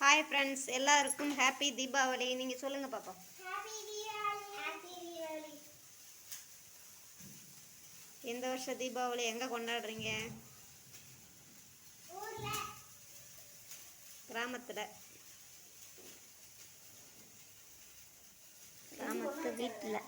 Hi friends, எல்லாருக்கும் happy Deepavali. நீங்கள் சொல்லுங்கள் பாப்பா. இந்த வருஷம் தீபாவளி எங்கே கொண்டாடுறீங்க? கிராமத்தில், கிராமத்து வீட்டில்.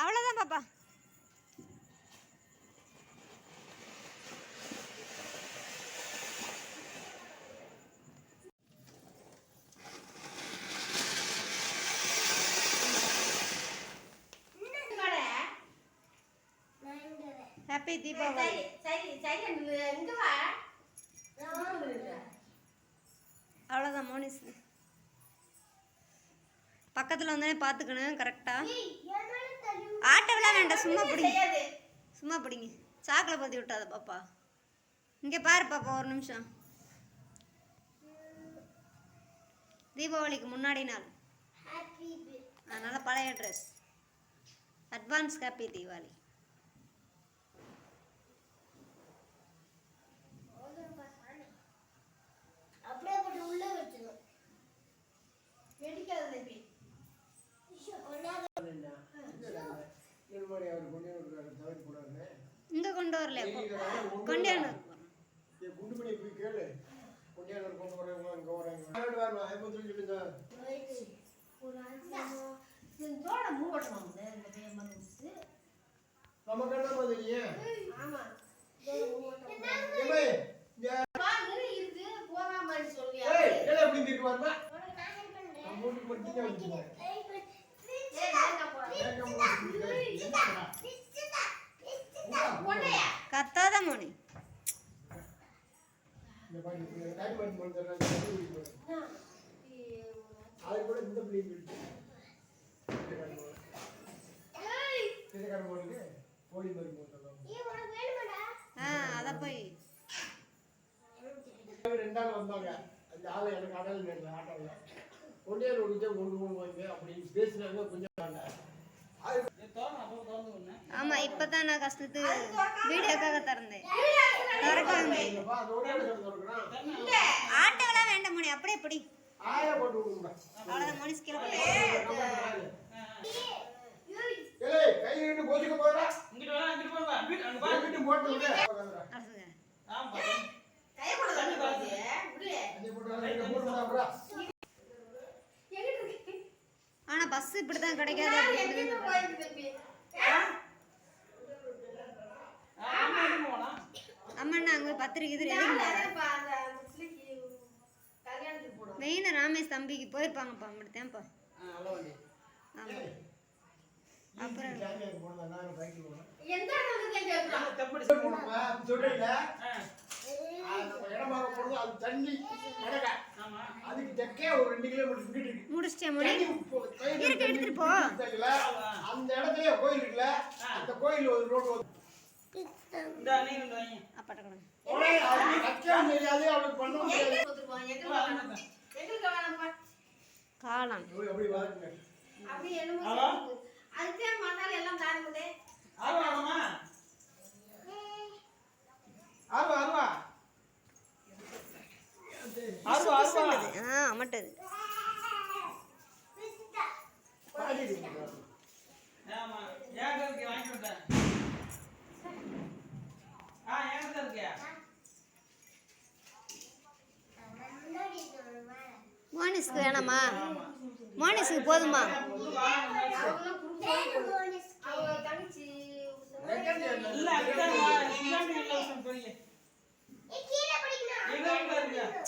அவ்வளோதான் பாப்பா. ஹாப்பி தீபாவளி. அவ்வளோதான் மோனிஸ். பக்கத்தில் வந்தானே பார்த்துக்கணும் கரெக்டாக. ஆட்டோவெல்லாம் வேண்டாம், சும்மா பிடிங்க, சும்மா பிடிங்க. சாக்கில் பற்றி விட்டாத பாப்பா. இங்கே பாரு பாப்பா, ஒரு நிமிஷம். தீபாவளிக்கு முன்னாடி நாள், அதனால் பழைய ட்ரெஸ். Advance happy Deepavali. இங்க கொண்டு வரல, கொண்டாந்து கத்தாத மோனி. அத போய் ரெண்டாள் வந்தாங்க. அந்த ஆளு எனக்கு அடல் நேரில் ஆட்டோவில் கொண்டேர் ஒடிச்சா கொண்டு போவாங்க அப்படின்னு பேசினாங்க. கொஞ்சம் ஆமா, இப்பதான் நான் கஷ்டத்துக்கு வீடியோக்காக திறந்தேன். ஆட்டோலாம் வேண்டாம் மோனி, அப்படியே பிடி. அவ்வளோதான் மோனிஸ் கீழே ஆனா பஸ் இப்படிதான் கிடைக்காது. அம்மண்ணா அங்க பத்திரிக்கை மெயினா ராமேஷ் தம்பிக்கு போயிருப்பாங்கப்பா. அப்படித்தான்ப்பா. அப்புறம் முடிச்சிட்டேன் மொழி. இருக்கு, எடுத்துட்டு போ. அந்த இடத்துல கோயில் இருக்குல்ல, அந்த கோயில் ஒரு ரோடு காளான் அமட்டது. மோனிஸ்க்கு வேணாமா? மோனிஸ்க்கு போதுமா? இல்ல அதுதான் இல்லாம இலவசம் போறீங்க.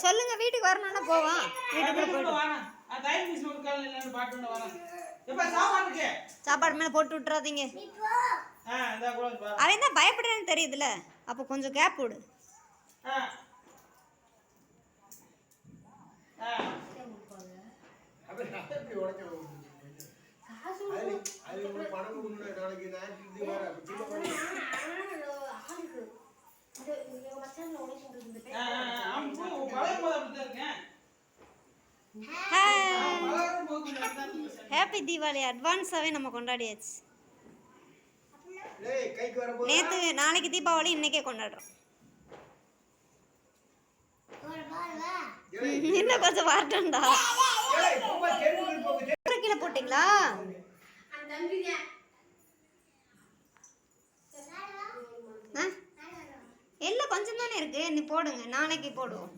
சொல்லுங்க, வீட்டுக்கு வரணும்னா போவோம். வீட்டுக்குள்ள போயிட்டு வாங்க. டைம் மிஸ் ஒரு கால் இல்லன்னு பாட்டு வரேன். எப்ப சாப்பாடுக்கு? சாப்பாடு மேல போட்டு விட்டுறாதீங்க. இந்த கூட பாரு. அவன் தான் பயப்படுறான்னு தெரியுதுல, அப்போ கொஞ்சம் கேப் விடு. அப்புறம் எப்படி உடைக்க அது ஒரு பணம் கொடுக்கணும். நாளைக்கு ஞாயிற்று வேற சின்ன பணம். ஹாப்பி தீபாவளி அட்வான்ஸாவே நம்ம கொண்டாடியாச்சு. டேய் கைக்கு வர போறா. நேத்து நாளைக்கு தீபாவளி, இன்னைக்கே கொண்டாடுறோம். இன்னும் கொஞ்சம் வரட்டும்டா. ஏய் ரொம்ப கேர்ஃபுல் போகுது. கீழே போட்டீங்களா? எல்லாம் கொஞ்சம் தானே இருக்கு, நீ போடுங்க, நாளைக்கு போடுவோம்.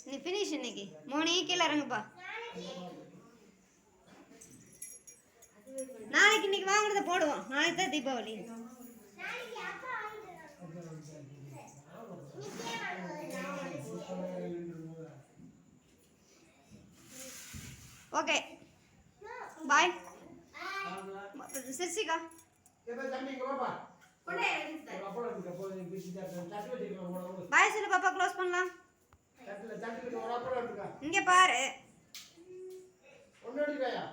நீ ஃபினிஷ் இன்னைக்கு. மோனி கீழே இறங்குப்பா. நாளைக்கு இன்னைக்கு வாங்குறத போடுவோம். நாளைக்கு தான் தீபாவளி. Okay bye. சிர்சிகா ஏப்பா தம்பி இங்க வாப்பா. அப்புறம் இங்க போய் பிசி தட்டு வச்சிக்கலாம் போடா. பாய் சொல்லு பாப்பா, க்ளோஸ் பண்ணலாம். தட்டுல ஒரு அப்புறம் இருக்கா. இங்க பாரு. ஒண்ணு எடுக்கயா?